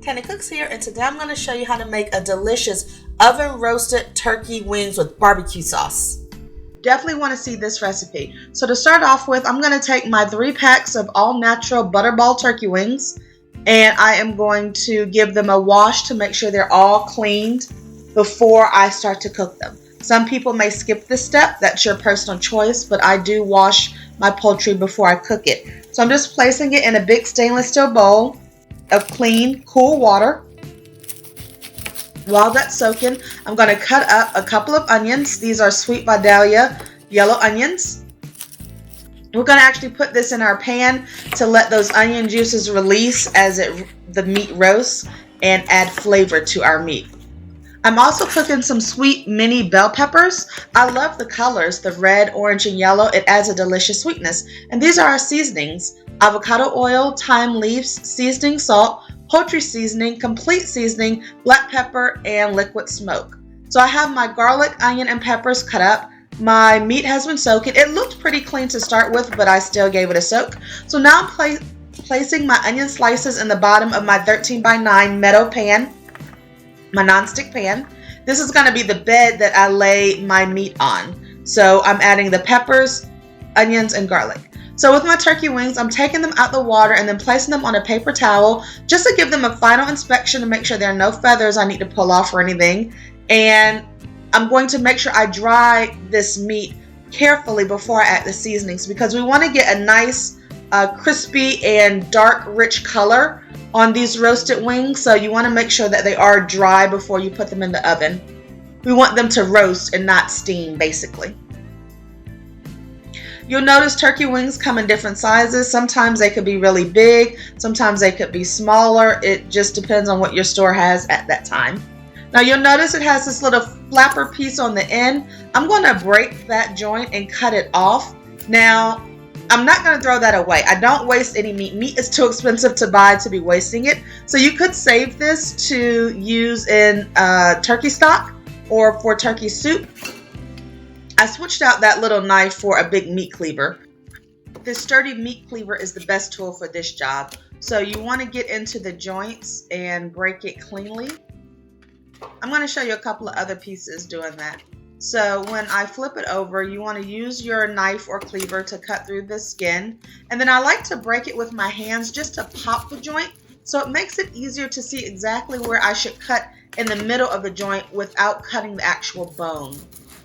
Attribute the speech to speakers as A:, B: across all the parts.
A: Tanny Cooks here, and today I'm going to show you how to make a delicious oven roasted turkey wings with barbecue sauce. Definitely want to see this recipe. So to start off with, I'm going to take my 3 packs of all natural butterball turkey wings, and I am going to give them a wash to make sure they're all cleaned before I start to cook them. Some people may skip this step, that's your personal choice, but I do wash my poultry before I cook it. So I'm just placing it in a big stainless steel bowl of clean, cool water. While that's soaking, I'm going to cut up a couple of onions. These are sweet Vidalia yellow onions. We're going to actually put this in our pan to let those onion juices release as the meat roasts and add flavor to our meat. I'm also cooking some sweet mini bell peppers. I love the colors, the red, orange, and yellow. It adds a delicious sweetness. And these are our seasonings: avocado oil, thyme leaves, seasoning salt, poultry seasoning, complete seasoning, black pepper, and liquid smoke. So I have my garlic, onion, and peppers cut up. My meat has been soaking. It looked pretty clean to start with, but I still gave it a soak. So now I'm placing my onion slices in the bottom of my 13 by 9 metal pan, my nonstick pan. This is going to be the bed that I lay my meat on. So I'm adding the peppers, onions, and garlic. So with my turkey wings, I'm taking them out the water and then placing them on a paper towel just to give them a final inspection to make sure there are no feathers I need to pull off or anything. And I'm going to make sure I dry this meat carefully before I add the seasonings, because we want to get a nice crispy and dark rich color on these roasted wings. So you want to make sure that they are dry before you put them in the oven. We want them to roast and not steam, basically. You'll notice turkey wings come in different sizes. Sometimes they could be really big, sometimes they could be smaller. It just depends on what your store has at that time. Now you'll notice it has this little flapper piece on the end. I'm going to break that joint and cut it off. Now, I'm not going to throw that away. I don't waste any meat. Meat is too expensive to buy to be wasting it. So you could save this to use in turkey stock or for turkey soup. I switched out that little knife for a big meat cleaver. This sturdy meat cleaver is the best tool for this job. So you want to get into the joints and break it cleanly. I'm going to show you a couple of other pieces doing that. So when I flip it over, you want to use your knife or cleaver to cut through the skin. And then I like to break it with my hands just to pop the joint. So it makes it easier to see exactly where I should cut in the middle of the joint without cutting the actual bone.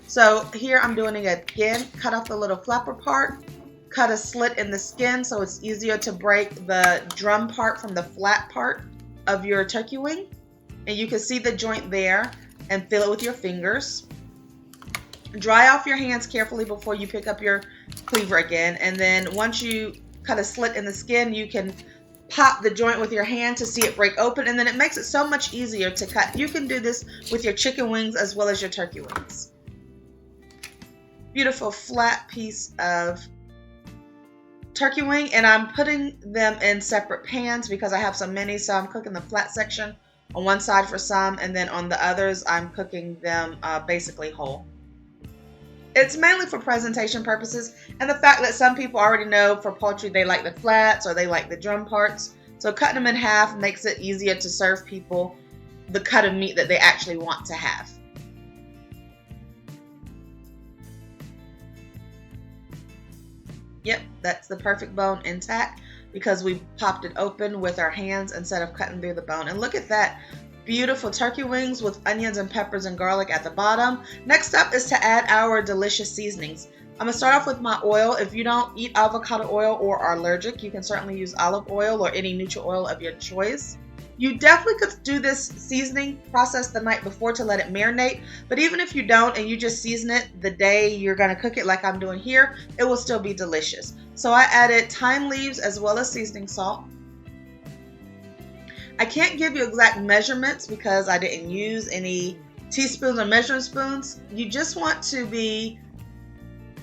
A: So here I'm doing it again. Cut off the little flapper part. Cut a slit in the skin so it's easier to break the drum part from the flat part of your turkey wing. And you can see the joint there and feel it with your fingers. Dry off your hands carefully before you pick up your cleaver again. And then once you cut a slit in the skin, you can pop the joint with your hand to see it break open. And then it makes it so much easier to cut. You can do this with your chicken wings as well as your turkey wings. Beautiful flat piece of turkey wing. And I'm putting them in separate pans because I have so many. So I'm cooking the flat section on one side for some, and then on the others I'm cooking them basically whole. It's mainly for presentation purposes, and the fact that some people already know for poultry they like the flats or they like the drum parts. So cutting them in half makes it easier to serve people the cut of meat that they actually want to have. Yep, that's the perfect bone intact because we popped it open with our hands instead of cutting through the bone. And look at that. Beautiful turkey wings with onions and peppers and garlic at the bottom. Next up is to add our delicious seasonings. I'm going to start off with my oil. If you don't eat avocado oil or are allergic, you can certainly use olive oil or any neutral oil of your choice. You definitely could do this seasoning process the night before to let it marinate, but even if you don't and you just season it the day you're going to cook it like I'm doing here, it will still be delicious. So I added thyme leaves as well as seasoning salt. I can't give you exact measurements because I didn't use any teaspoons or measuring spoons. You just want to be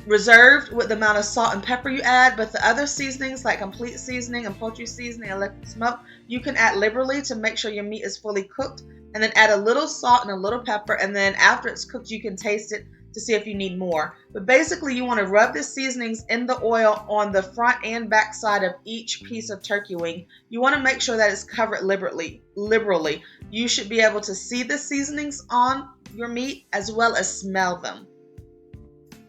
A: reserved with the amount of salt and pepper you add, but the other seasonings like complete seasoning and poultry seasoning and liquid smoke, you can add liberally to make sure your meat is fully cooked, and then add a little salt and a little pepper, and then after it's cooked you can taste it to to see if you need more. But basically, you want to rub the seasonings in the oil on the front and back side of each piece of turkey wing. You want to make sure that it's covered liberally. You should be able to see the seasonings on your meat as well as smell them.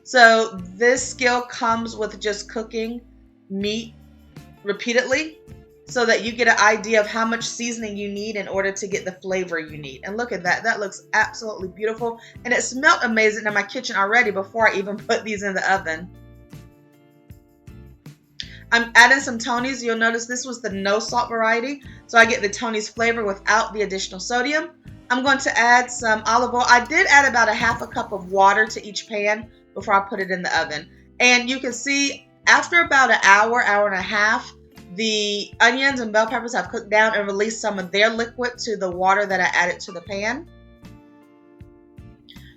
A: So this skill comes with just cooking meat repeatedly so that you get an idea of how much seasoning you need in order to get the flavor you need. And look at that. That looks absolutely beautiful. And it smelled amazing in my kitchen already before I even put these in the oven. I'm adding some Tony's. You'll notice this was the no salt variety. So I get the Tony's flavor without the additional sodium. I'm going to add some olive oil. I did add about a half a cup of water to each pan before I put it in the oven. And you can see after about an hour, hour and a half, the onions and bell peppers have cooked down and released some of their liquid to the water that I added to the pan.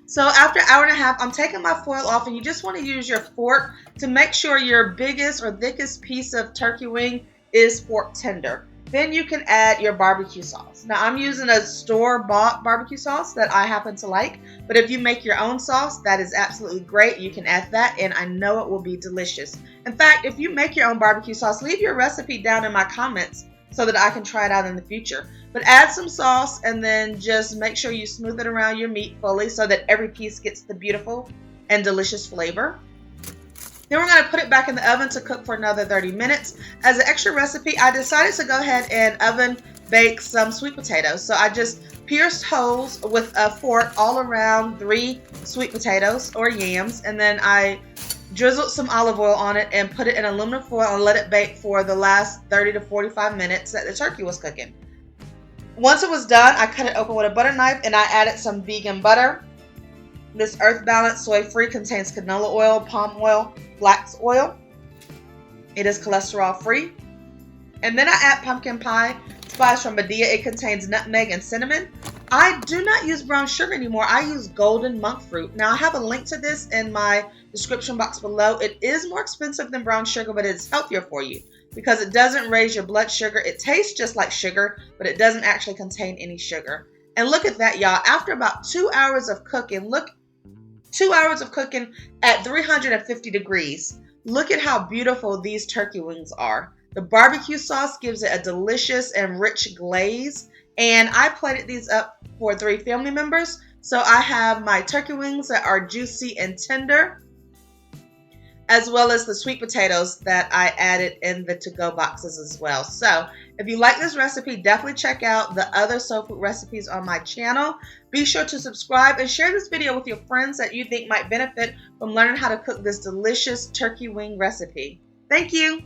A: So after an hour and a half, I'm taking my foil off, and you just want to use your fork to make sure your biggest or thickest piece of turkey wing is fork tender. Then you can add your barbecue sauce. Now I'm using a store-bought barbecue sauce that I happen to like, but if you make your own sauce, that is absolutely great. You can add that, and I know it will be delicious. In fact, if you make your own barbecue sauce, leave your recipe down in my comments so that I can try it out in the future. But add some sauce, and then just make sure you smooth it around your meat fully so that every piece gets the beautiful and delicious flavor. Then we're going to put it back in the oven to cook for another 30 minutes. As an extra recipe, I decided to go ahead and oven bake some sweet potatoes. So I just pierced holes with a fork all around 3 sweet potatoes or yams, and then I drizzled some olive oil on it and put it in aluminum foil and let it bake for the last 30 to 45 minutes that the turkey was cooking. Once it was done, I cut it open with a butter knife, and I added some vegan butter. This Earth Balance soy-free contains canola oil, palm oil, flax oil. It is cholesterol-free. And then I add pumpkin pie spice from Badia. It contains nutmeg and cinnamon. I do not use brown sugar anymore. I use golden monk fruit. Now I have a link to this in my description box below. It is more expensive than brown sugar, but it's healthier for you because it doesn't raise your blood sugar. It tastes just like sugar, but it doesn't actually contain any sugar. And look at that, y'all. After about 2 hours of cooking, 2 hours of cooking at 350 degrees. Look at how beautiful these turkey wings are. The barbecue sauce gives it a delicious and rich glaze. And I plated these up for 3 family members. So I have my turkey wings that are juicy and tender, as well as the sweet potatoes that I added in the to-go boxes as well. So if you like this recipe, definitely check out the other soul food recipes on my channel. Be sure to subscribe and share this video with your friends that you think might benefit from learning how to cook this delicious turkey wing recipe. Thank you.